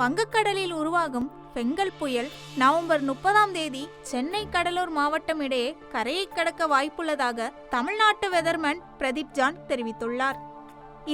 வங்கக்கடலில் உருவாகும் பெங்கல் புயல் நவம்பர் 30ஆம் தேதி சென்னை கடலூர் மாவட்டம் இடையே கரையை கடக்க வாய்ப்புள்ளதாக தமிழ்நாட்டு வெதர்மேன் பிரதீப் ஜான் தெரிவித்துள்ளார்.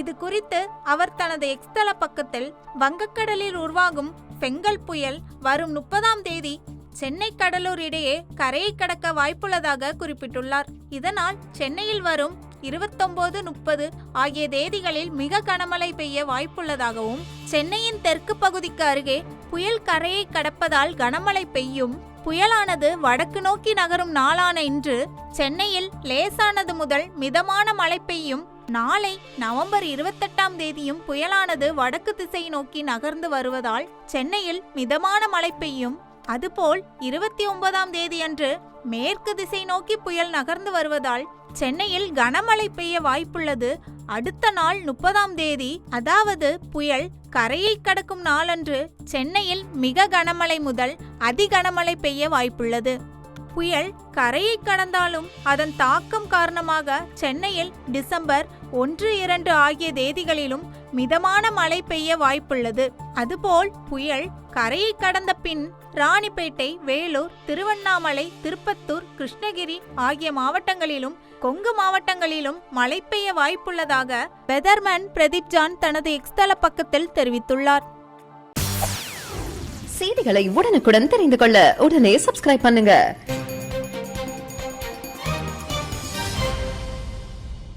இது குறித்து அவர் தனது எக்ஸ் தள பக்கத்தில் வங்கக்கடலில் உருவாகும் பெங்கல் புயல் வரும் 30ஆம் தேதி சென்னை கடலூர் இடையே கரையை கடக்க வாய்ப்புள்ளதாக குறிப்பிட்டுள்ளார். இதனால் சென்னையில் வரும் 29, 30 ஆகிய தேதிகளில் மிக கனமழை பெய்ய வாய்ப்புள்ளதாகவும், சென்னையின் தெற்கு பகுதிக்கு அருகே புயல் கரையை கடப்பதால் கனமழை பெய்யும். புயலானது வடக்கு நோக்கி நகரும் நாளான இன்று சென்னையில் லேசானது முதல் மிதமான மழை பெய்யும். நாளை நவம்பர் 28ஆம் தேதியும் புயலானது வடக்கு திசை நோக்கி நகர்ந்து வருவதால் சென்னையில் மிதமான மழை பெய்யும். அதுபோல் 29ஆம் தேதியன்று மேற்கு திசை நோக்கி புயல் நகர்ந்து வருவதால் சென்னையில் கனமழை பெய்ய வாய்ப்புள்ளது. அடுத்த நாள் 30ஆம் தேதி, அதாவது புயல் கரையை கடக்கும் நாளன்று சென்னையில் மிக கனமழை முதல் அதி கனமழை பெய்ய வாய்ப்புள்ளது. புயல் கரையை கடந்தாலும் அதன் தாக்கம் காரணமாக சென்னையில் டிசம்பர் 1, 2 ஆகிய தேதிகளிலும் மிதமான மழை பெய்ய வாய்ப்புள்ளது. அதுபோல் புயல் கரையை கடந்த பின் ராணிப்பேட்டை, வேலூர், திருவண்ணாமலை, திருப்பத்தூர், கிருஷ்ணகிரி ஆகிய மாவட்டங்களிலும் கொங்கு மாவட்டங்களிலும் மழை பெய்ய வாய்ப்புள்ளதாக வெதர்மேன் பிரதீப் ஜான் தனது எக்ஸ் தள பக்கத்தில் தெரிவித்துள்ளார். செய்திகளை உடனுக்குடன் தெரிந்து கொள்ள உடனே சப்ஸ்கிரைப் பண்ணுங்க.